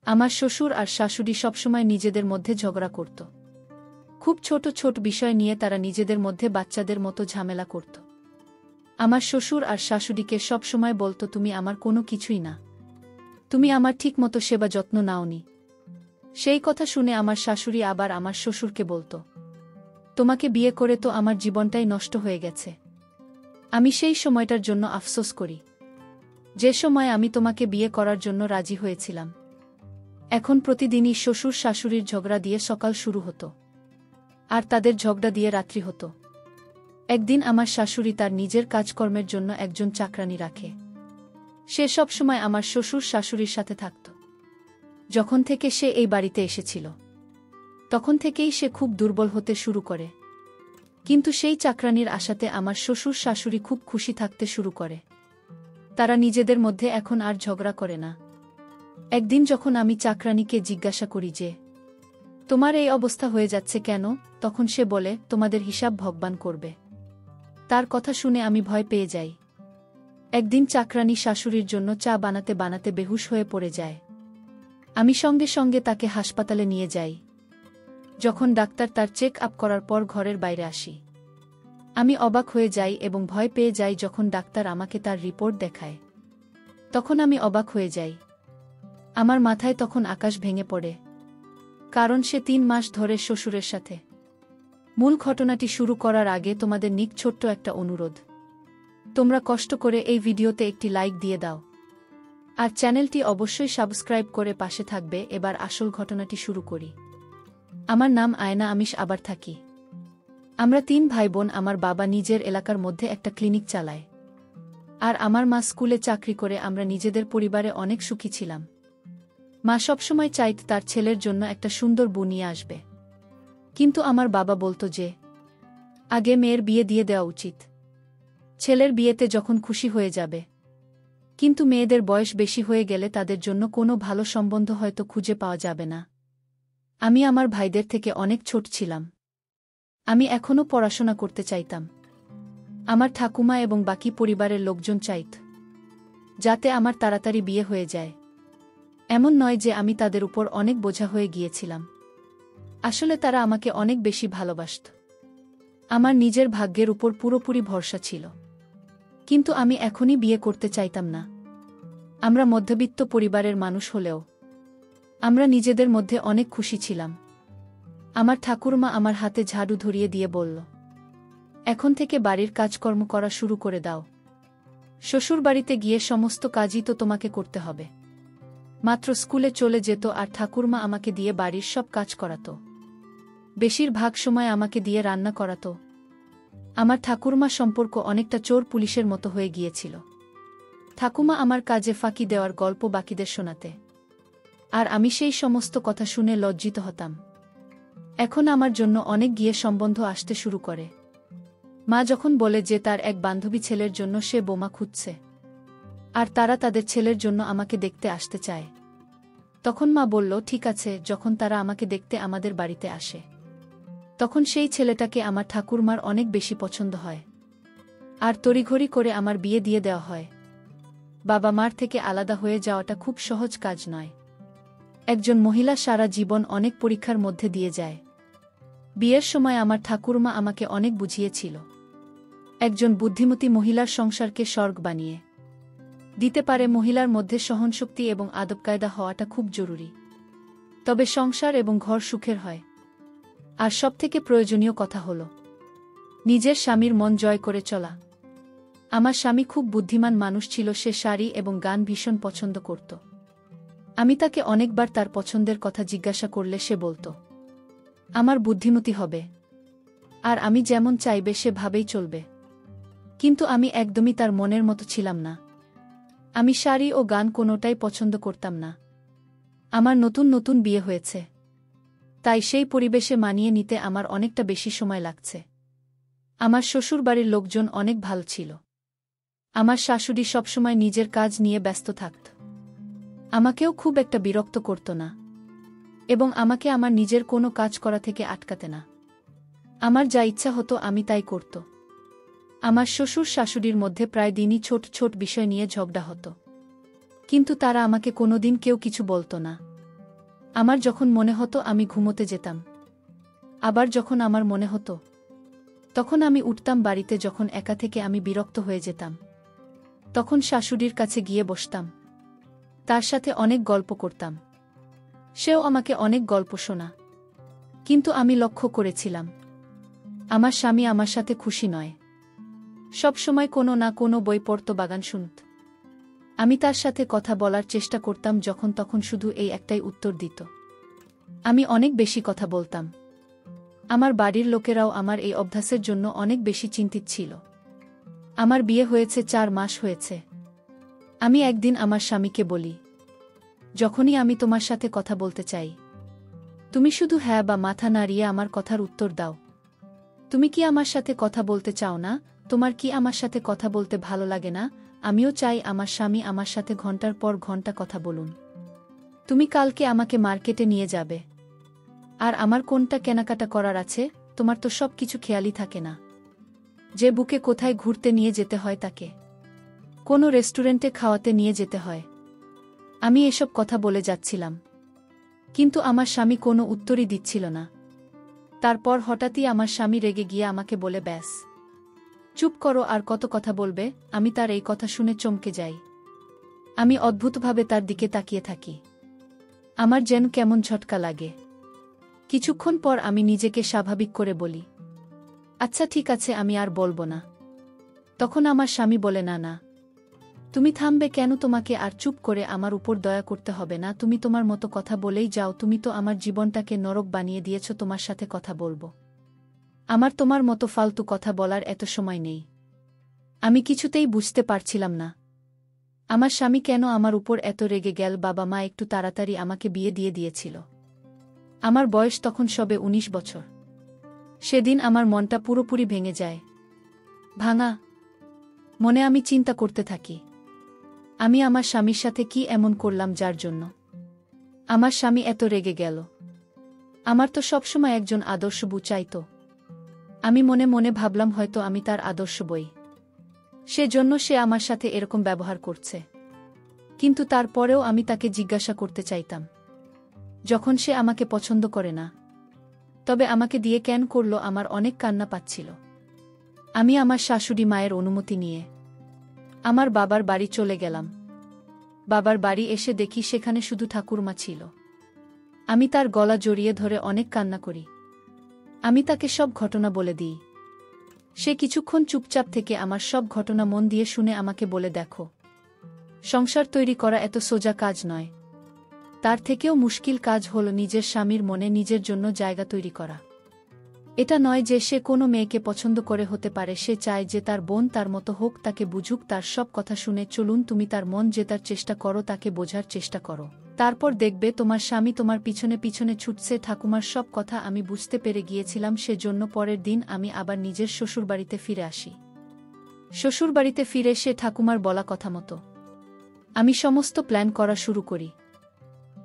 আমার শ্বশুর আর শাশুড়ি সবসময় নিজেদের মধ্যে ঝগড়া করত। খুব ছোট ছোট বিষয় নিয়ে তারা নিজেদের মধ্যে বাচ্চাদের মতো ঝামেলা করত। আমার শ্বশুর আর শাশুড়িকে সবসময় বলতো, তুমি আমার কোনো কিছুই না, তুমি আমার ঠিক মতো সেবা যত্ন নাওনি। সেই কথা শুনে আমার শাশুড়ি আবার আমার শ্বশুরকে বলতো, তোমাকে বিয়ে করে তো আমার জীবনটাই নষ্ট হয়ে গেছে। আমি সেই সময়টার জন্য আফসোস করি, যে সময় আমি তোমাকে বিয়ে করার জন্য রাজি হয়েছিলাম। এখন প্রতিদিনই শ্বশুর শাশুড়ির ঝগড়া দিয়ে সকাল শুরু হতো, আর তাদের ঝগড়া দিয়ে রাত্রি হতো। একদিন আমার শাশুড়ি তার নিজের কাজকর্মের জন্য একজন চাকরানি রাখে। সে সবসময় আমার শ্বশুর শাশুড়ির সাথে থাকত। যখন থেকে সে এই বাড়িতে এসেছিল, তখন থেকেই সে খুব দুর্বল হতে শুরু করে। কিন্তু সেই চাকরানির আশাতে আমার শ্বশুর শাশুড়ি খুব খুশি থাকতে শুরু করে। তারা নিজেদের মধ্যে এখন আর ঝগড়া করে না। একদিন যখন আমি চাকরানিকে জিজ্ঞাসা করি যে, তোমার এই অবস্থা হয়ে যাচ্ছে কেন, তখন সে বলে, তোমাদের হিসাব ভগবান করবে। তার কথা শুনে আমি ভয় পেয়ে যাই। একদিন চাকরানি শাশুড়ির জন্য চা বানাতে বানাতে বেহুশ হয়ে পড়ে যায়। আমি সঙ্গে সঙ্গে তাকে হাসপাতালে নিয়ে যাই। যখন ডাক্তার তার চেক আপ করার পর ঘরের বাইরে আসি, আমি অবাক হয়ে যাই এবং ভয় পেয়ে যাই। যখন ডাক্তার আমাকে তার রিপোর্ট দেখায়, তখন আমি অবাক হয়ে যাই। আমার মাথায় তখন আকাশ ভেঙে পড়ে, কারণ সে 3 মাস ধরে শ্বশুরের সাথে। মূল ঘটনাটি শুরু করার আগে তোমাদের ছোট্ট একটা অনুরোধ, তোমরা কষ্ট করে এই ভিডিওতে একটি লাইক দিয়ে দাও, আর চ্যানেলটি অবশ্যই সাবস্ক্রাইব করে পাশে থাকবে। এবার আসল ঘটনাটি শুরু করি। আমার নাম আয়না, আমিষ আবার থাকি। আমরা 3 ভাই বোন। আমার বাবা নিজের এলাকার মধ্যে একটা ক্লিনিক চালায়, আর আমার মা স্কুলে চাকরি করে। আমরা নিজেদের পরিবারে অনেক সুখী ছিলাম। মা সবসময় চাইত তার ছেলের জন্য একটা সুন্দর বউ নিয়ে আসবে, কিন্তু আমার বাবা বলতো যে আগে মেয়ের বিয়ে দিয়ে দেওয়া উচিত, ছেলের বিয়েতে যখন খুশি হয়ে যাবে। কিন্তু মেয়েদের বয়স বেশি হয়ে গেলে তাদের জন্য কোনো ভালো সম্বন্ধ হয়তো খুঁজে পাওয়া যাবে না। আমি আমার ভাইদের থেকে অনেক ছোট ছিলাম। আমি এখনও পড়াশোনা করতে চাইতাম। আমার ঠাকুমা এবং বাকি পরিবারের লোকজন চাইত যাতে আমার তাড়াতাড়ি বিয়ে হয়ে যায়। এমন নয় যে আমি তাদের উপর অনেক বোঝা হয়ে গিয়েছিলাম। আসলে তারা আমাকে অনেক বেশি ভালোবাসত। আমার নিজের ভাগ্যের উপর পুরোপুরি ভরসা ছিল। কিন্তু আমি এখনই বিয়ে করতে চাইতাম না। আমরা মধ্যবিত্ত পরিবারের মানুষ হলেও আমরা নিজেদের মধ্যে অনেক খুশি ছিলাম। আমার ঠাকুরমা আমার হাতে ঝাড়ু ধরিয়ে দিয়ে বলল, এখন থেকে বাড়ির কাজকর্ম করা শুরু করে দাও। শ্বশুরবাড়িতে গিয়ে সমস্ত কাজই তো তোমাকে করতে হবে। মাত্র স্কুলে চলে যেত আর ঠাকুরমা আমাকে দিয়ে বাড়ির সব কাজ করাতো। বেশিরভাগ সময় আমাকে দিয়ে রান্না করাতো। আমার ঠাকুরমা সম্পর্ক অনেকটা চোর পুলিশের মতো হয়ে গিয়েছিল। ঠাকুমা আমার কাজে ফাঁকি দেওয়ার গল্প বাকিদের শোনাতে, আর আমি সেই সমস্ত কথা শুনে লজ্জিত হতাম। এখন আমার জন্য অনেক গিয়ে সম্বন্ধ আসতে শুরু করে। মা যখন বলে যে তার এক বান্ধবী ছেলের জন্য সে বোমা খুঁজছে, আর তারা তাদের ছেলের জন্য আমাকে দেখতে আসতে চায়, তখন মা বলল, ঠিক আছে। যখন তারা আমাকে দেখতে আমাদের বাড়িতে আসে, তখন সেই ছেলেটাকে আমার ঠাকুরমার অনেক বেশি পছন্দ হয়, আর তড়িঘড়ি করে আমার বিয়ে দিয়ে দেওয়া হয়। বাবা মার থেকে আলাদা হয়ে যাওয়াটা খুব সহজ কাজ নয়। একজন মহিলা সারা জীবন অনেক পরীক্ষার মধ্যে দিয়ে যায়। বিয়ের সময় আমার ঠাকুরমা আমাকে অনেক বুঝিয়েছিল, একজন বুদ্ধিমতী মহিলার সংসারকে স্বর্গ বানিয়ে দিতে পারে। মহিলার মধ্যে সহনশক্তি এবং আদবকায়দা হওয়াটা খুব জরুরি, তবে সংসার এবং ঘর সুখের হয়। আর সবথেকে প্রয়োজনীয় কথা হল নিজের স্বামীর মন জয় করে চলা। আমার স্বামী খুব বুদ্ধিমান মানুষ ছিল। সে শাড়ি এবং গান ভীষণ পছন্দ করত। আমি তাকে অনেকবার তার পছন্দের কথা জিজ্ঞাসা করলে সে বলত, আমার বুদ্ধিমতী হবে, আর আমি যেমন চাইবে সেভাবেই চলবে। কিন্তু আমি একদমই তার মনের মতো ছিলাম না। আমি শাড়ি ও গান কোনোটাই পছন্দ করতাম না। আমার নতুন নতুন বিয়ে হয়েছে, তাই সেই পরিবেশে মানিয়ে নিতে আমার অনেকটা বেশি সময় লাগছে। আমার শ্বশুরবাড়ির লোকজন অনেক ভালো ছিল। আমার শাশুড়ি সবসময় নিজের কাজ নিয়ে ব্যস্ত থাকত। আমাকেও খুব একটা বিরক্ত করত না, এবং আমাকে আমার নিজের কোনো কাজ করা থেকে আটকাতে না। আমার যা ইচ্ছা হতো আমি তাই করত। আমার শ্বশুর শাশুড়ির মধ্যে প্রায় দিনই ছোট ছোট বিষয় নিয়ে ঝগড়া হতো, কিন্তু তারা আমাকে কোনোদিন কেউ কিছু বলত না। আমার যখন মনে হতো আমি ঘুমোতে যেতাম। আবার যখন আমার মনে হতো তখন আমি উঠতাম বাড়িতে। যখন একা থেকে আমি বিরক্ত হয়ে যেতাম তখন শাশুড়ির কাছে গিয়ে বসতাম, তার সাথে অনেক গল্প করতাম। সেও আমাকে অনেক গল্প শোনা। কিন্তু আমি লক্ষ্য করেছিলাম আমার স্বামী আমার সাথে খুশি নয়। সব সময় কোনো না কোনো বই পড়ত, বাগান শুনত। আমি তার সাথে কথা বলার চেষ্টা করতাম, যখন তখন শুধু এই একটাই উত্তর দিত। আমি অনেক বেশি কথা বলতাম। আমার বাড়ির লোকেরাও আমার এই অভ্যাসের জন্য অনেক বেশি চিন্তিত ছিল। আমার বিয়ে হয়েছে 4 মাস হয়েছে। আমি একদিন আমার স্বামীকে বলি, যখনই আমি তোমার সাথে কথা বলতে চাই তুমি শুধু হ্যাঁ বা মাথা নাড়িয়ে আমার কথার উত্তর দাও। তুমি কি আমার সাথে কথা বলতে চাও না? তোমার কি আমার সাথে কথা বলতে ভালো লাগে না? আমিও চাই আমার স্বামী আমার সাথে ঘন্টার পর ঘন্টা কথা বলুন। তুমি কালকে আমাকে মার্কেটে নিয়ে যাবে, আর আমার কোনটা কেনাকাটা করার আছে? তোমার তো সব কিছু খেয়ালই থাকে না। যে বুকে কোথায় ঘুরতে নিয়ে যেতে হয়, তাকে কোনো রেস্টুরেন্টে খাওয়াতে নিয়ে যেতে হয়। আমি এসব কথা বলে যাচ্ছিলাম, কিন্তু আমার স্বামী কোনো উত্তরই দিচ্ছিল না। তারপর হঠাৎই আমার স্বামী রেগে গিয়ে আমাকে বলে, ব্যাস চুপ করো, আর কত কথা বলবে? আমি তার এই কথা শুনে চমকে যাই। আমি অদ্ভুতভাবে তার দিকে তাকিয়ে থাকি। আমার যেন কেমন ঝটকা লাগে। কিছুক্ষণ পর আমি নিজেকে স্বাভাবিক করে বলি, আচ্ছা ঠিক আছে, আমি আর বলবো না। তখন আমার স্বামী বলে, না না, তুমি থামবে কেন? তোমাকে আর চুপ করে আমার উপর দয়া করতে হবে না। তুমি তোমার মতো কথা বলেই যাও। তুমি তো আমার জীবনটাকে নরক বানিয়ে দিয়েছ। তোমার সাথে কথা বলবো? আমার তোমার মতো ফালতু কথা বলার এত সময় নেই। আমি কিছুতেই বুঝতে পারছিলাম না আমার স্বামী কেন আমার উপর এত রেগে গেল। বাবা মা একটু তাড়াতাড়ি আমাকে বিয়ে দিয়ে দিয়েছিল। আমার বয়স তখন সবে 19 বছর। সেদিন আমার মনটা পুরোপুরি ভেঙে যায়। ভাঙা মনে আমি চিন্তা করতে থাকি, আমি আমার স্বামীর সাথে কি এমন করলাম যার জন্য আমার স্বামী এত রেগে গেল? আমার তো সবসময় একজন আদর্শ বউ চাইতো। আমি মনে মনে ভাবলাম, হয়তো আমি তার আদর্শ বই, সেজন্য সে আমার সাথে এরকম ব্যবহার করছে। কিন্তু তারপরেও আমি তাকে জিজ্ঞাসা করতে চাইতাম, যখন সে আমাকে পছন্দ করে না, তবে আমাকে দিয়ে কেন করল? আমার অনেক কান্না পাচ্ছিল। আমি আমার শাশুড়ি মায়ের অনুমতি নিয়ে আমার বাবার বাড়ি চলে গেলাম। বাবার বাড়ি এসে দেখি সেখানে শুধু ঠাকুরমা ছিল। আমি তার গলা জড়িয়ে ধরে অনেক কান্না করি। আমি তাকে সব ঘটনা বলে দিই। সে কিছুক্ষণ চুপচাপ থেকে আমার সব ঘটনা মন দিয়ে শুনে আমাকে বলে, দেখো, সংসার তৈরি করা এত সোজা কাজ নয়। তার থেকেও মুশকিল কাজ হলো নিজের স্বামীর মনে নিজের জন্য জায়গা তৈরি করা। এটা নয় যে সে কোনো মেয়েকে পছন্দ করে হতে পারে। সে চায় যে তার বোন তার মতো হোক, তাকে বুঝুক, তার সব কথা শুনে চলুন। তুমি তার মন জেতার চেষ্টা করো, তাকে বোঝার চেষ্টা করো। তারপর দেখবে তোমার স্বামী তোমার পিছনে পিছনে ছুটছে। ঠাকুমার সব কথা আমি বুঝতে পেরে গিয়েছিলাম। সেজন্য পরের দিন আমি আবার নিজের শ্বশুরবাড়িতে ফিরে আসি। শ্বশুরবাড়িতে ফিরে সে ঠাকুমার বলা কথা মতো আমি সমস্ত প্ল্যান করা শুরু করি।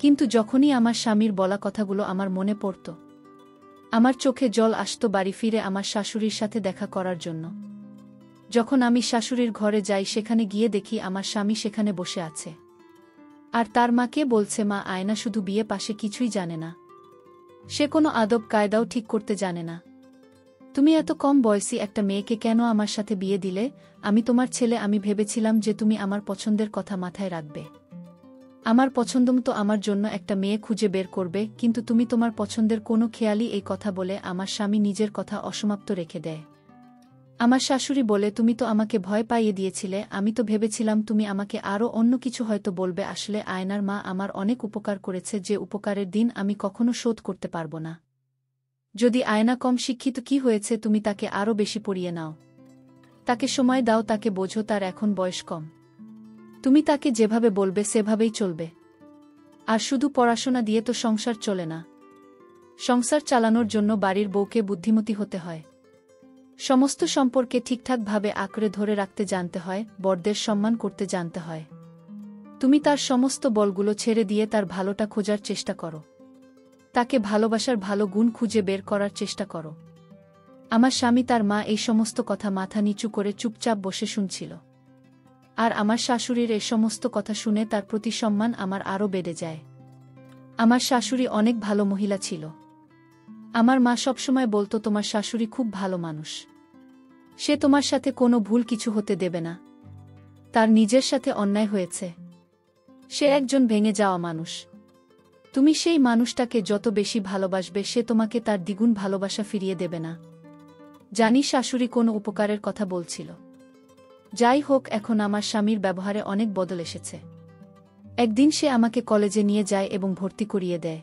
কিন্তু যখনই আমার স্বামীর বলা কথাগুলো আমার মনে পড়ত, আমার চোখে জল আসত। বাড়ি ফিরে আমার শাশুড়ির সাথে দেখা করার জন্য যখন আমি শাশুড়ির ঘরে যাই, সেখানে গিয়ে দেখি আমার স্বামী সেখানে বসে আছে। আর তার মাকে বলছে, মা, আয়না শুধু বিয়ে পাশে কিছুই জানে না। সে কোনো আদব কায়দাও ঠিক করতে জানে না। তুমি এত কম বয়সী একটা মেয়েকে কেন আমার সাথে বিয়ে দিলে? আমি তোমার ছেলে। আমি ভেবেছিলাম যে তুমি আমার পছন্দের কথা মাথায় রাখবে। আমার পছন্দমতো আমার জন্য একটা মেয়ে খুঁজে বের করবে। কিন্তু তুমি তোমার পছন্দের কোনো খেয়ালই এই কথা বলে আমার স্বামী নিজের কথা অসমাপ্ত রেখে দেয়। আমার শাশুড়ি বলে, তুমি তো আমাকে ভয় পাইয়ে দিয়েছিলে। আমি তো ভেবেছিলাম তুমি আমাকে আরও অন্য কিছু হয়তো বলবে। আসলে আয়নার মা আমার অনেক উপকার করেছে, যে উপকারের দিন আমি কখনো শোধ করতে পারব না। যদি আয়না কম শিক্ষিত, কি হয়েছে? তুমি তাকে আরও বেশি পড়িয়ে নাও। তাকে সময় দাও, তাকে বোঝো, তার এখন বয়স কম। তুমি তাকে যেভাবে বলবে সেভাবেই চলবে। আর শুধু পড়াশোনা দিয়ে তো সংসার চলে না। সংসার চালানোর জন্য বাড়ির বউকে বুদ্ধিমতী হতে হয়। সমস্ত সম্পর্কে ঠিকঠাকভাবে আঁকড়ে ধরে রাখতে জানতে হয়। বড়দের সম্মান করতে জানতে হয়। তুমি তার সমস্ত বলগুলো ছেড়ে দিয়ে তার ভালোটা খোঁজার চেষ্টা করো। তাকে ভালোবাসার ভালো গুণ খুঁজে বের করার চেষ্টা করো। আমার স্বামী, তার মা এই সমস্ত কথা মাথা নিচু করে চুপচাপ বসে শুনছিল। আর আমার শাশুড়ির এই সমস্ত কথা শুনে তার প্রতি সম্মান আমার আরও বেড়ে যায়। আমার শাশুড়ি অনেক ভালো মহিলা ছিল। আমার মা সবসময় বলতো তোমার শাশুড়ি খুব ভালো মানুষ। সে তোমার সাথে কোনো ভুল কিছু হতে দেবে না। তার নিজের সাথে অন্যায় হয়েছে। সে একজন ভেঙে যাওয়া মানুষ। তুমি সেই মানুষটাকে যত বেশি ভালোবাসবে সে তোমাকে তার দ্বিগুণ ভালোবাসা ফিরিয়ে দেবে না। জানি শাশুড়ি কোনো উপকারের কথা বলছিল। যাই হোক, এখন আমার স্বামীর ব্যবহারে অনেক বদল এসেছে। একদিন সে আমাকে কলেজে নিয়ে যায় এবং ভর্তি করিয়ে দেয়।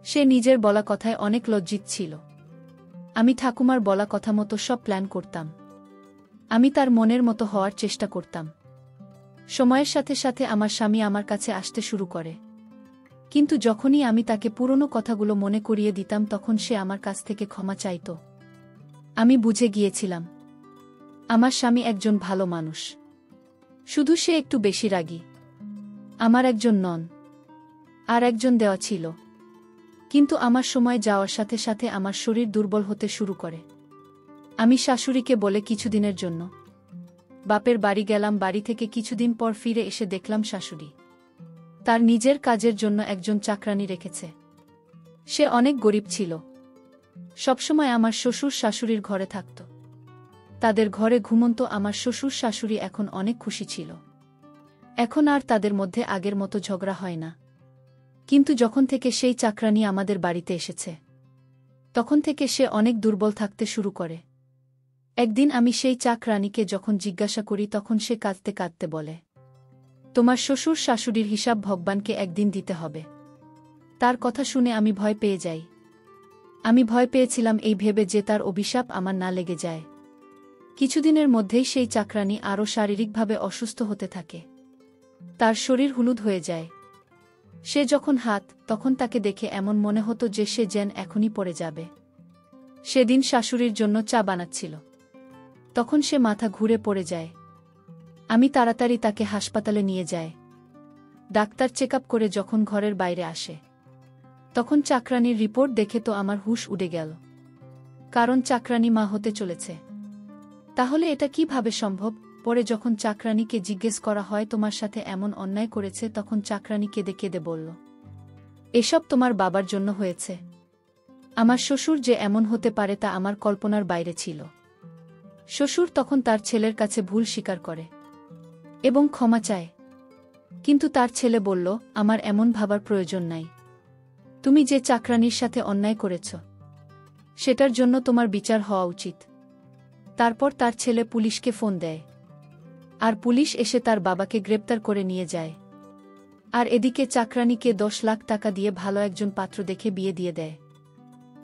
সে নিজের বলা কথায় অনেক লজ্জিত ছিল। আমি ঠাকুমার বলা কথা মতো সব প্ল্যান করতাম। আমি তার মনের মতো হওয়ার চেষ্টা করতাম। সময়ের সাথে সাথে আমার স্বামী আমার কাছে আসতে শুরু করে। কিন্তু যখনই আমি তাকে পুরনো কথাগুলো মনে করিয়ে দিতাম তখন সে আমার কাছ থেকে ক্ষমা চাইত। আমি বুঝে গিয়েছিলাম আমার স্বামী একজন ভালো মানুষ, শুধু সে একটু বেশি রাগী। আমার একজন নন, আর একজন দেওয়া ছিল। কিন্তু আমার সময় যাওয়ার সাথে সাথে আমার শরীর দুর্বল হতে শুরু করে। আমি শাশুড়িকে বলে কিছুদিনের জন্য বাপের বাড়ি গেলাম। বাড়ি থেকে কিছুদিন পর ফিরে এসে দেখলাম শাশুড়ি তার নিজের কাজের জন্য একজন চাকরানী রেখেছে। সে অনেক গরিব ছিল। সবসময় আমার শ্বশুর শাশুড়ির ঘরে থাকত। তাদের ঘরে ঘুমন্ত আমার শ্বশুর শাশুড়ি এখন অনেক খুশি ছিল। এখন আর তাদের মধ্যে আগের মতো ঝগড়া হয় না। কিন্তু যখন থেকে সেই চাকরানী আমাদের বাড়িতে এসেছে তখন থেকে সে অনেক দুর্বল থাকতে শুরু করে। একদিন আমি সেই চাকরানীকে যখন জিজ্ঞাসা করি তখন সে কাঁদতে কাঁদতে বলে, তোমার শ্বশুর শাশুড়ির হিসাব ভগবানকে একদিন দিতে হবে। তার কথা শুনে আমি ভয় পেয়ে যাই। আমি ভয় পেয়েছিলাম এই ভেবে যে তার অভিশাপ আমার না লেগে যায়। কিছুদিনের মধ্যেই সেই চাকরানী আরও শারীরিকভাবে অসুস্থ হতে থাকে। তার শরীর হলুদ হয়ে যায়। সে যখন হাত তখন তাকে দেখে এমন মনে হতো যে সে যেন এখনই পড়ে যাবে। সেদিন শাশুড়ির জন্য চা বানাচ্ছিল, তখন সে মাথা ঘুরে পড়ে যায়। আমি তাড়াতাড়ি তাকে হাসপাতালে নিয়ে যাই। ডাক্তার চেকআপ করে যখন ঘরের বাইরে আসে তখন চাকরানীর রিপোর্ট দেখে তো আমার হুঁশ উড়ে গেল। কারণ চাকরানী মা হতে চলেছে। তাহলে এটা কিভাবে সম্ভব? পরে যখন চাকরানীকে জিজ্ঞেস করা হয় তোমার সাথে এমন অন্যায় করেছে তখন চাকরানী কেঁদে কেঁদে বলল, এসব তোমার বাবার জন্য হয়েছে। আমার শ্বশুর যে এমন হতে পারে তা আমার কল্পনার বাইরে ছিল। শ্বশুর তখন তার ছেলের কাছে ভুল স্বীকার করে এবং ক্ষমা চায়। কিন্তু তার ছেলে বলল, আমার এমন ভাবার প্রয়োজন নাই। তুমি যে চাকরানীর সাথে অন্যায় করেছ সেটার জন্য তোমার বিচার হওয়া উচিত। তারপর তার ছেলে পুলিশকে ফোন দেয়, আর পুলিশ এসে তার বাবাকে গ্রেপ্তার করে নিয়ে যায়। আর এদিকে চাকরানীকে 10 লাখ টাকা দিয়ে ভালো একজন পাত্র দেখে বিয়ে দিয়ে দেয়।